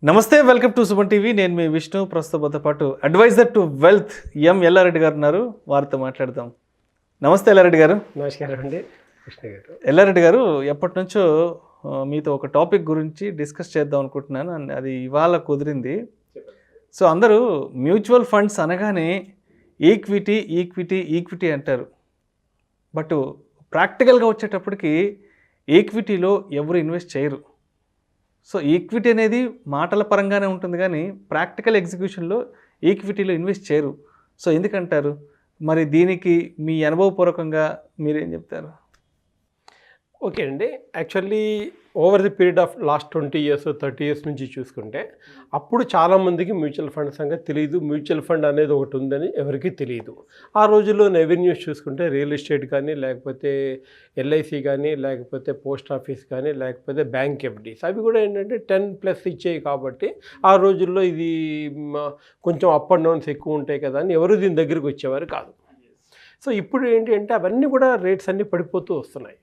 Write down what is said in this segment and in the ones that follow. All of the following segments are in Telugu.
నమస్తే, వెల్కమ్ టు సుమన్ టీవీ. నేను మీ విష్ణు. ప్రస్తుతంతో పాటు అడ్వైజర్ టు వెల్త్ యల్లా రెడ్డి గారు ఉన్నారు. వారితో మాట్లాడదాం. నమస్తే యల్లా రెడ్డి గారు. నమస్కారం అండి కృష్ణ గారు. యల్లా రెడ్డి గారు, ఎప్పటి నుంచో మీతో ఒక టాపిక్ గురించి డిస్కస్ చేద్దాం అనుకుంటున్నాను. అది ఇవాళ కుదిరింది. సో అందరూ మ్యూచువల్ ఫండ్స్ అనగానే ఈక్విటీ ఈక్విటీ ఈక్విటీ అంటారు. బట్ ప్రాక్టికల్గా వచ్చేటప్పటికి ఈక్విటీలో ఎవరు ఇన్వెస్ట్ చేయరు. సో ఈక్విటీ అనేది మాటల పరంగానే ఉంటుంది, కానీ ప్రాక్టికల్ ఎగ్జిక్యూషన్లో ఈక్విటీలో ఇన్వెస్ట్ చేయరు. సో ఎందుకంటారు? మరి దీనికి మీ అనుభవపూర్వకంగా మీరేం చెప్తారు? ఓకే అండి, actually over the period of last 20 years 30 years నుంచి చూసుకుంటే అప్పుడు చాలామందికి మ్యూచువల్ ఫండ్ సంగతి తెలియదు. మ్యూచువల్ ఫండ్ అనేది ఒకటి ఉందని ఎవరికీ తెలియదు. ఆ రోజుల్లో రెవెన్యూస్ చూసుకుంటే రియల్ ఎస్టేట్ కానీ, లేకపోతే ఎల్ఐసి కానీ, లేకపోతే పోస్ట్ ఆఫీస్ కానీ, లేకపోతే బ్యాంక్ ఎఫ్డీస్, అవి కూడా ఏంటంటే 10+ ఇచ్చేవి. కాబట్టి ఆ రోజుల్లో ఇది కొంచెం అప్ అండ్ డౌన్స్ ఎక్కువ ఉంటాయి కదా అని ఎవరు దీని దగ్గరికి వచ్చేవారు కాదు. సో ఇప్పుడు ఏంటి అంటే అవన్నీ కూడా రేట్స్ అన్నీ పడిపోతూ వస్తున్నాయి.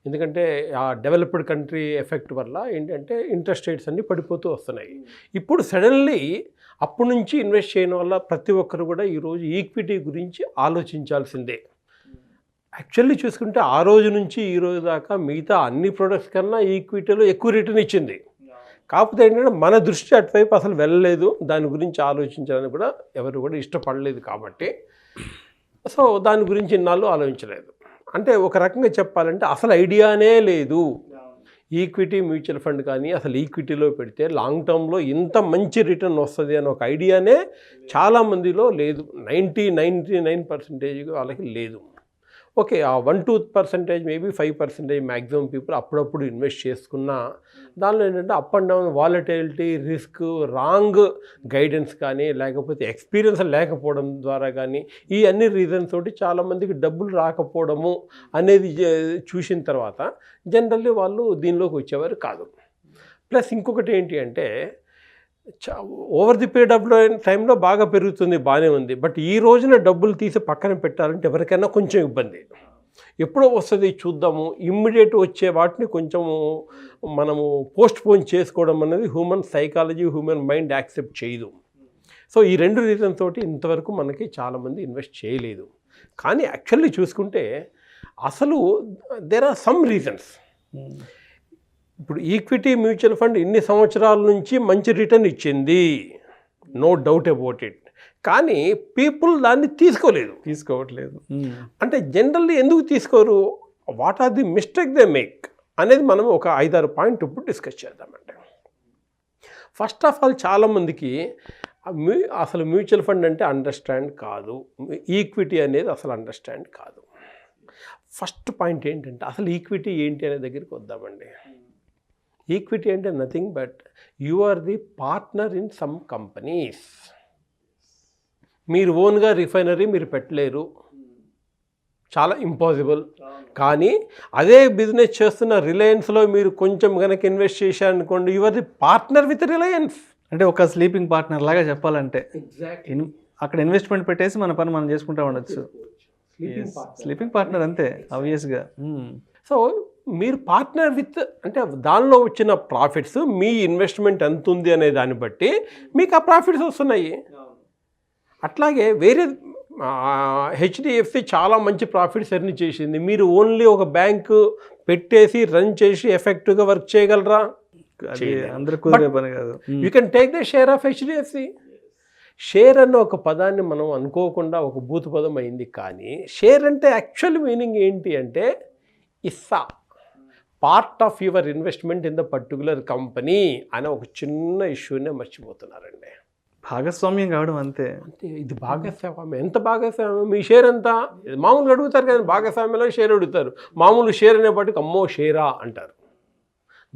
ఎందుకంటే ఆ డెవలప్డ్ కంట్రీ ఎఫెక్ట్ వల్ల ఏంటంటే ఇంట్రెస్ట్ రేట్స్ అన్నీ పడిపోతూ వస్తున్నాయి. ఇప్పుడు సడన్లీ అప్పటి నుంచి ఇన్వెస్ట్ చేయడం వల్ల ప్రతి ఒక్కరు కూడా ఈరోజు ఈక్విటీ గురించి ఆలోచించాల్సిందే. యాక్చువల్లీ చూసుకుంటే ఆ రోజు నుంచి ఈ రోజు దాకా మిగతా అన్ని ప్రొడక్ట్స్ కన్నా ఈక్విటీలో ఎక్కువ రిటర్న్ ఇచ్చింది. కాకపోతే ఏంటంటే మన దృష్టి అటువైపు అసలు వెళ్ళలేదు. దాని గురించి ఆలోచించాలని కూడా ఎవరు కూడా ఇష్టపడలేదు. కాబట్టి సో దాని గురించి ఇన్నాళ్ళు ఆలోచించలేదు. అంటే ఒక రకంగా చెప్పాలంటే అసలు ఐడియానే లేదు. ఈక్విటీ మ్యూచువల్ ఫండ్ కానీ అసలు ఈక్విటీలో పెడితే లాంగ్ టర్మ్లో ఇంత మంచి రిటర్న్ వస్తుంది అని ఒక ఐడియానే చాలామందిలో లేదు. 99% వాళ్ళకి లేదు. ఓకే, ఆ 1-2% మేబీ 5% మ్యాక్సిమం పీపుల్ అప్పుడప్పుడు ఇన్వెస్ట్ చేసుకున్నా దానిలో ఏంటంటే up and down volatility, risk, wrong guidance కానీ, లేకపోతే ఎక్స్పీరియన్స్ లేకపోవడం ద్వారా కానీ, ఈ అన్ని రీజన్స్ తోటి చాలామందికి డబ్బులు రాకపోవడము అనేది చూసిన తర్వాత జనరల్లీ వాళ్ళు దీనిలోకి వచ్చేవారు కాదు. ప్లస్ ఇంకొకటి ఏంటి అంటే ఓవర్ ది పీరియడ్ ఆఫ్ టైంలో బాగా పెరుగుతుంది, బాగానే ఉంది. బట్ ఈ రోజున డబ్బులు తీసి పక్కన పెట్టాలంటే ఎవరికైనా కొంచెం ఇబ్బంది. ఎప్పుడో వస్తుంది చూద్దాము, ఇమ్మీడియట్ వచ్చే వాటిని కొంచెము మనము పోస్ట్పోన్ చేసుకోవడం అనేది human psychology, human mind accept చేయదు. సో ఈ 2 రీజన్స్ తోటి ఇంతవరకు మనకి చాలామంది ఇన్వెస్ట్ చేయలేదు. కానీ యాక్చువల్లీ చూసుకుంటే అసలు దేర్ ఆర్ సమ్ రీజన్స్. ఇప్పుడు ఈక్విటీ మ్యూచువల్ ఫండ్ ఇన్ని సంవత్సరాల నుంచి మంచి రిటర్న్ ఇచ్చింది, నో డౌట్ అబౌట్ ఇట్. కానీ పీపుల్ దాన్ని తీసుకోవట్లేదు. అంటే జనరల్లీ ఎందుకు తీసుకోరు, what are the mistake they make అనేది మనం ఒక 5-6 పాయింట్ ఇప్పుడు డిస్కస్ చేద్దామంటే. ఫస్ట్ ఆఫ్ ఆల్ చాలామందికి అసలు మ్యూచువల్ ఫండ్ అంటే అండర్స్టాండ్ కాదు, ఈక్విటీ అనేది అసలు అండర్స్టాండ్ కాదు. ఫస్ట్ పాయింట్ ఏంటంటే అసలు ఈక్విటీ ఏంటి అనే దగ్గరికి వద్దామండి. ఈక్విటీ అంటే nothing but you are the partner in some companies. మీరు ఓన్గా రిఫైనరీ మీరు పెట్టలేరు, చాలా ఇంపాసిబుల్. కానీ అదే బిజినెస్ చేస్తున్న రిలయన్స్లో మీరు కొంచెం కనుక ఇన్వెస్ట్ చేశారనుకోండి, you are the partner with Reliance. అంటే ఒక స్లీపింగ్ పార్ట్నర్ లాగా చెప్పాలంటే. అక్కడ ఇన్వెస్ట్మెంట్ పెట్టేసి మన పని మనం చేసుకుంటూ ఉండొచ్చు. స్లీపింగ్ పార్ట్నర్ అంతే, ఆబ్వియస్గా. సో మీరు పార్ట్నర్ విత్ అంటే దానిలో వచ్చిన ప్రాఫిట్స్ మీ ఇన్వెస్ట్మెంట్ ఎంత ఉంది అనే దాన్ని బట్టి మీకు ఆ ప్రాఫిట్స్ వస్తున్నాయి. అట్లాగే వేరే హెచ్డిఎఫ్సి చాలా మంచి ప్రాఫిట్స్ ఎర్న్ చేసింది. మీరు ఓన్లీ ఒక బ్యాంకు పెట్టేసి రన్ చేసి ఎఫెక్టివ్గా వర్క్ చేయగలరా? You can take the share of HDFC. Share అన్న ఒక పదాన్ని మనం అనుకోకుండా ఒక భూత పదం అయింది. కానీ షేర్ అంటే యాక్చువల్ మీనింగ్ ఏంటి అంటే Isa, part of your investment in the particular company అనే ఒక చిన్న ఇష్యూనే మర్చిపోతున్నారండి. భాగస్వామ్యం కావడం అంతే. ఇది భాగస్వామ్యం. ఎంత భాగస్వామ్యం? మీ షేర్ ఎంత? మామూలుగా అడుగుతారు కానీ భాగస్వామ్యంలో షేర్ అడుగుతారు. మామూలు షేర్ అనేపాటికి అమ్మో షేరా అంటారు.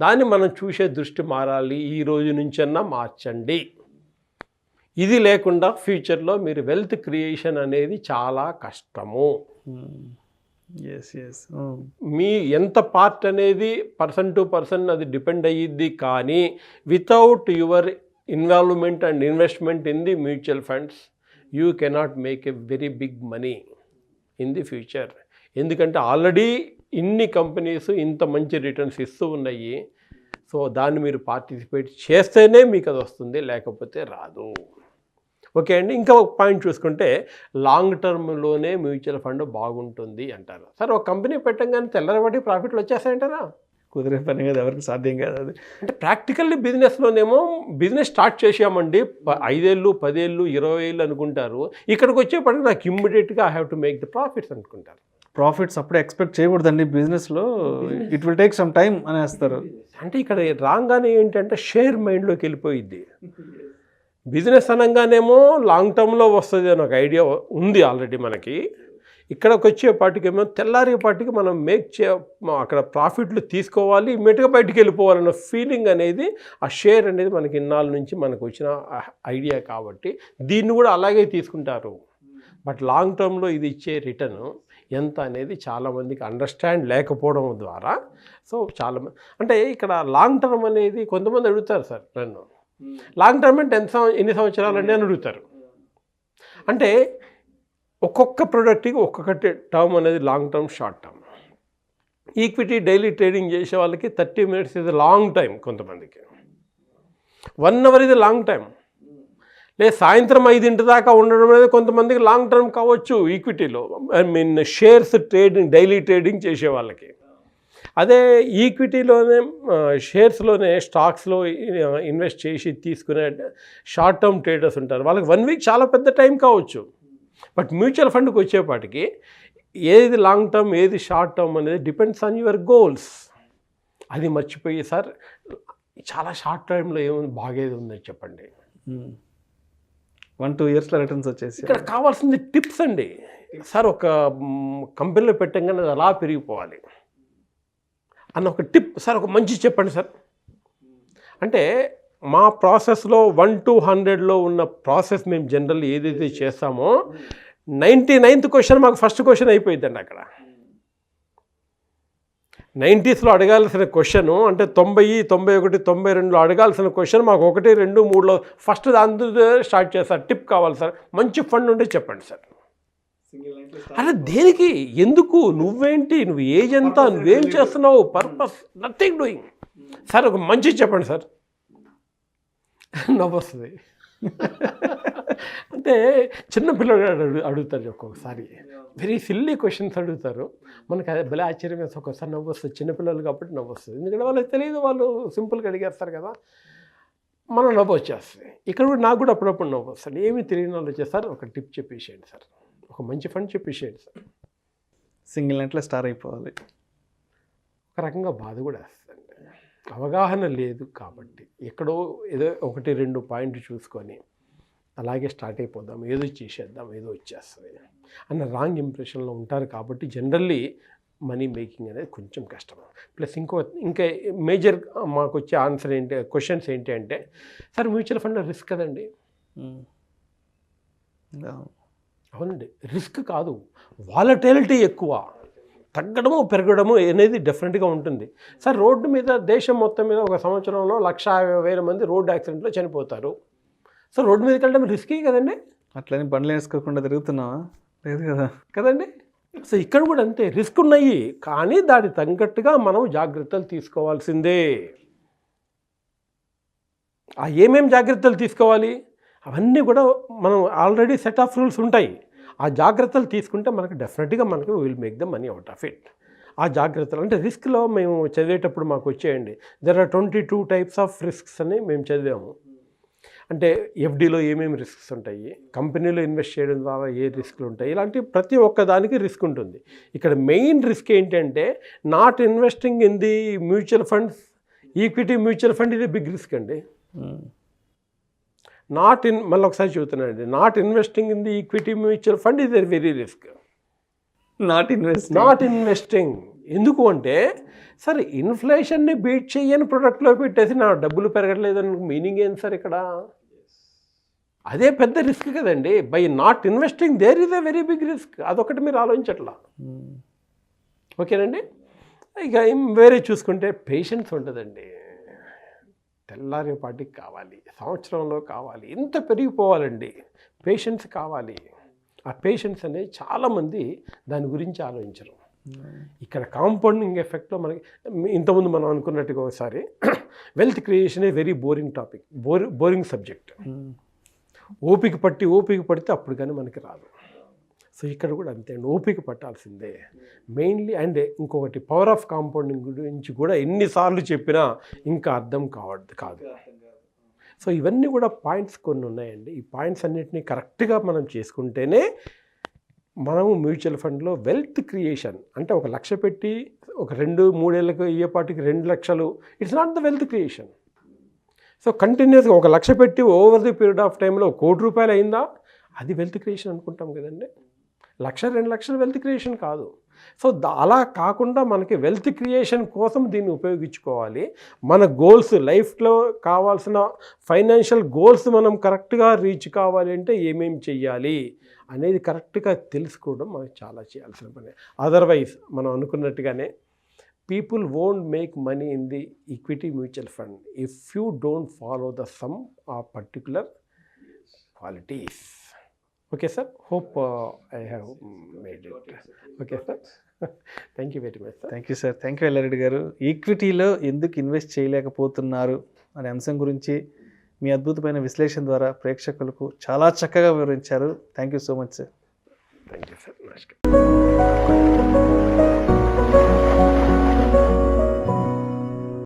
దాన్ని మనం చూసే దృష్టి మారాలి. ఈ రోజు నుంచన్నా మార్చండి. ఇది లేకుండా ఫ్యూచర్లో మీరు వెల్త్ క్రియేషన్ అనేది చాలా కష్టము. మీ ఎంత పార్ట్ అనేది పర్సన్ టు పర్సన్ అది డిపెండ్ అయ్యిద్ది. కానీ without your involvement and investment in the mutual funds you cannot make a very big money in the future. ఎందుకంటే ఆల్రెడీ ఇన్ని కంపెనీస్ ఇంత మంచి రిటర్న్స్ ఇస్తూ ఉన్నాయి. సో సో దాన్ని మీరు పార్టిసిపేట్ చేస్తేనే మీకు అది వస్తుంది, లేకపోతే రాదు. ఓకే అండి. ఇంకా ఒక పాయింట్ చూసుకుంటే లాంగ్ టర్మ్లోనే మ్యూచువల్ ఫండ్ బాగుంటుంది అంటారు. సరే, ఒక కంపెనీ పెట్టంగానే తెల్లరబడి ప్రాఫిట్లు వచ్చేస్తాయంటారా? కుదిరే పని కాదు, ఎవరికి సాధ్యం కాదు అది. అంటే ప్రాక్టికల్లీ బిజినెస్లోనేమో బిజినెస్ స్టార్ట్ చేసామండి, 5 ఏళ్ళు 10 ఏళ్ళు 20 ఏళ్ళు అనుకుంటారు. ఇక్కడికి వచ్చేప్పటికి నాకు ఇమ్మీడియట్గా I have to make the profits అనుకుంటారు. ప్రాఫిట్స్ అప్పుడే ఎక్స్పెక్ట్ చేయకూడదండి బిజినెస్లో, it will take some time అనేస్తారు. అంటే ఇక్కడ రాగానే ఏంటంటే షేర్ మైండ్లోకి వెళ్ళిపోయిద్ది. బిజినెస్ అనగానేమో లాంగ్ టర్మ్లో వస్తుంది అని ఒక ఐడియా ఉంది ఆల్రెడీ మనకి. ఇక్కడికి వచ్చేపాటికేమో తెల్లారేపాటికి మనం అక్కడ ప్రాఫిట్లు తీసుకోవాలి, ఇమ్మీడియట్గా బయటికి వెళ్ళిపోవాలన్న ఫీలింగ్ అనేది, ఆ షేర్ అనేది మనకి ఇన్నాళ్ళ నుంచి మనకు వచ్చిన ఐడియా కాబట్టి దీన్ని కూడా అలాగే తీసుకుంటారు. బట్ లాంగ్ టర్మ్లో ఇది ఇచ్చే రిటర్న్ ఎంత అనేది చాలామందికి అండర్స్టాండ్ లేకపోవడం ద్వారా, సో చాలామంది అంటే ఇక్కడ లాంగ్ టర్మ్ అనేది కొంతమంది అడుగుతారు సార్ నన్ను, లాంగ్ టర్మ్ అంటే ఎన్ని సంవత్సరాలు అండి అని అడుగుతారు. అంటే ఒక్కొక్క ప్రోడక్ట్కి ఒక్కొక్కటి టర్మ్ అనేది long term, short term. Equity daily trading చేసే వాళ్ళకి 30 minutes ఇది లాంగ్ టైం, కొంతమందికి 1 hour ఇది లాంగ్ టైం, లేదా సాయంత్రం 5 దాకా ఉండడం అనేది కొంతమందికి లాంగ్ టర్మ్ కావచ్చు ఈక్విటీలో, I mean shares trading daily trading చేసే వాళ్ళకి. అదే ఈక్విటీలోనే షేర్స్లోనే స్టాక్స్లో ఇన్వెస్ట్ చేసి తీసుకునే షార్ట్ టర్మ్ ట్రేడర్స్ ఉంటారు, వాళ్ళకి 1 week చాలా పెద్ద టైం కావచ్చు. బట్ మ్యూచువల్ ఫండ్కి వచ్చేపాటికి ఏది లాంగ్ టర్మ్ ఏది షార్ట్ టర్మ్ అనేది డిపెండ్స్ ఆన్ యువర్ గోల్స్. అది మర్చిపోయి సార్ చాలా షార్ట్ టైంలో ఏముంది బాగేది ఉందని చెప్పండి, 1-2 yearsలో రిటర్న్స్ వచ్చేసి. ఇక్కడ కావాల్సింది టిప్స్ అండి. సార్ ఒక కంపెనీలో పెట్టంగానే అది అలా పెరిగిపోవాలి అన్న ఒక టిప్ సార్, ఒక మంచి చెప్పండి సార్. అంటే మా ప్రాసెస్లో 1 to 100లో ఉన్న ప్రాసెస్ మేము జనరల్లీ ఏదైతే చేస్తామో 99th క్వశ్చన్ మాకు ఫస్ట్ క్వశ్చన్ అయిపోయిందండి. అక్కడ 90sలో అడగాల్సిన క్వశ్చన్ అంటే 90, 91, 92లో అడగాల్సిన క్వశ్చన్ మాకు 1, 2, 3లో ఫస్ట్ దాంతో స్టార్ట్ చేస్తారు. టిప్ కావాలి సార్, మంచి ఫండ్ ఉంటే చెప్పండి సార్. అరే దేనికి, ఎందుకు, నువ్వేంటి, నువ్వు ఏజ్ ఎంత, నువ్వేం చేస్తున్నావు, పర్పస్, నథింగ్ డూయింగ్. సార్ ఒక మంచి చెప్పండి సార్, నవ్వు వస్తుంది. అంటే చిన్నపిల్లలు అడుగుతారు ఒక్కొక్కసారి, వెరీ సిల్లీ క్వశ్చన్స్ అడుగుతారు. మనకు అదే భలే ఆశ్చర్యం వేస్తే ఒక్కొక్కసారి నవ్వు వస్తుంది. చిన్నపిల్లలు కాబట్టి నవ్వు వస్తుంది, ఎందుకంటే వాళ్ళకి తెలియదు, వాళ్ళు సింపుల్గా అడిగేస్తారు కదా, మనం నవ్వు వచ్చేస్తుంది. ఇక్కడ కూడా నాకు కూడా అప్పుడప్పుడు నవ్వు వస్తుంది. ఏమీ తెలియని వాళ్ళు వచ్చేస్తారు, ఒక టిప్ చెప్పేసేయండి సార్, ఒక మంచి ఫండ్ చెప్పేసేయండి సార్. సింగిల్ నైట్లో స్టార్ అయిపోవాలి. ఒక రకంగా బాధ కూడా వేస్తుంది, అవగాహన లేదు కాబట్టి. ఎక్కడో ఏదో 1-2 పాయింట్ చూసుకొని అలాగే స్టార్ట్ అయిపోదాం, ఏదో చేసేద్దాం, ఏదో వచ్చేస్తుంది అన్న రాంగ్ ఇంప్రెషన్లో ఉంటారు. కాబట్టి జనరల్లీ మనీ మేకింగ్ అనేది కొంచెం కష్టం. ప్లస్ ఇంకా మేజర్ మాకు వచ్చే ఆన్సర్ ఏంటి, క్వశ్చన్స్ ఏంటి అంటే, సార్ మ్యూచువల్ ఫండ్ రిస్క్ కదండి. అవునండి, రిస్క్ కాదు, వాలటిలిటీ ఎక్కువ, తగ్గడము పెరగడము అనేది డెఫినెట్గా ఉంటుంది. సార్ రోడ్డు మీద దేశం మొత్తం మీద ఒక సంవత్సరంలో 150,000 మంది రోడ్డు యాక్సిడెంట్లో చనిపోతారు. సో రోడ్డు మీదకి వెళ్ళడం రిస్కీ కదండి. అట్లని బండ్లు వేసుకోకుండా తిరుగుతున్నావా, లేదు కదా కదండి. సో ఇక్కడ కూడా అంతే, రిస్క్ ఉన్నాయి, కానీ దానికి తగ్గట్టుగా మనం జాగ్రత్తలు తీసుకోవాల్సిందే. ఆ ఏమేం జాగ్రత్తలు తీసుకోవాలి అవన్నీ కూడా మనం ఆల్రెడీ సెట్ ఆఫ్ రూల్స్ ఉంటాయి. ఆ జాగ్రత్తలు తీసుకుంటే మనకు డెఫినెట్గా మనకు will make the money out of it. ఆ జాగ్రత్తలు అంటే రిస్క్లో మేము చదివేటప్పుడు మాకు వచ్చేయండి, there are 22 types of risks అని మేము చదివాము. అంటే ఎఫ్డీలో ఏమేమి రిస్క్స్ ఉంటాయి, కంపెనీలో ఇన్వెస్ట్ చేయడం ద్వారా ఏ రిస్క్లు ఉంటాయి, ఇలాంటి ప్రతి ఒక్క దానికి రిస్క్ ఉంటుంది. ఇక్కడ మెయిన్ రిస్క్ ఏంటంటే not investing in the mutual funds, equity mutual fund ఇది బిగ్ రిస్క్ అండి. మళ్ళీ ఒకసారి చెబుతున్నానండి, not investing in the equity mutual fund ఇది వెరీ రిస్క్. నాట్ ఇన్వెస్టింగ్ ఎందుకు అంటే, సరే ఇన్ఫ్లేషన్ని బీట్ చేయని ప్రొడక్ట్లో పెట్టేసి నా డబ్బులు పెరగట్లేదని మీనింగ్ ఏంటి సార్ ఇక్కడ? అదే పెద్ద రిస్క్ కదండి. By not investing there is a very big risk. అదొకటి మీరు ఆలోచించట్లా. ఓకేనండి. ఇక వేరే చూసుకుంటే పేషెన్స్ ఉంటుందండి. తెల్లారేపాటికి కావాలి, సంవత్సరంలో కావాలి, ఎంత పెరిగిపోవాలండి, పేషెన్స్ కావాలి. ఆ పేషెన్స్ అనేది చాలామంది దాని గురించి ఆలోచించరు. ఇక్కడ కాంపౌండింగ్ ఎఫెక్ట్లో మనకి ఇంతకుముందు మనం అనుకున్నట్టుగా ఒకసారి wealth creation a very boring topic, boring subject. ఓపిక పడితే అప్పుడు కానీ మనకి రాదు. సో ఇక్కడ కూడా అంతే అండి, ఓపిక పట్టాల్సిందే మెయిన్లీ. అండ్ ఇంకొకటి పవర్ ఆఫ్ కాంపౌండింగ్ గురించి కూడా ఎన్నిసార్లు చెప్పినా ఇంకా అర్థం కాదు. సో ఇవన్నీ కూడా పాయింట్స్ కొన్ని ఉన్నాయండి. ఈ పాయింట్స్ అన్నిటినీ కరెక్ట్గా మనం చేసుకుంటేనే మనము మ్యూచువల్ ఫండ్లో వెల్త్ క్రియేషన్ అంటే 1 లక్ష పెట్టి ఒక 2-3 ఏళ్ళకి అయ్యేపాటికి 2 లక్షలు, it's not the wealth creation. So కంటిన్యూస్గా 1 లక్ష పెట్టి ఓవర్ ది పీరియడ్ ఆఫ్ టైంలో 1 కోటి రూపాయలు అయిందా, అది వెల్త్ క్రియేషన్ అనుకుంటాం కదండి. 1-2 లక్షలు వెల్త్ క్రియేషన్ కాదు. సో అలా కాకుండా మనకి వెల్త్ క్రియేషన్ కోసం దీన్ని ఉపయోగించుకోవాలి. మన గోల్స్, లైఫ్లో కావాల్సిన ఫైనాన్షియల్ గోల్స్ మనం కరెక్ట్గా రీచ్ కావాలి అంటే ఏమేమి చెయ్యాలి అనేది కరెక్ట్గా తెలుసుకోవడం మనకి చాలా చేయాల్సిన పని. అదర్వైజ్ మనం అనుకున్నట్టుగానే people won't make money in the equity mutual fund if you don't follow the some of particular qualities. Okay sir, hope I have made it. Okay sir, thank you very much sir. Thank you sir. Thank you Yellareddy garu. ఈక్విటీలో ఎందుకు ఇన్వెస్ట్ చేయలేకపోతున్నారు అనే అంశం గురించి మీ అద్భుతమైన విశ్లేషణ ద్వారా ప్రేక్షకులకు చాలా చక్కగా వివరించారు. Thank you so much sir. Thank you sir. నమస్కారం.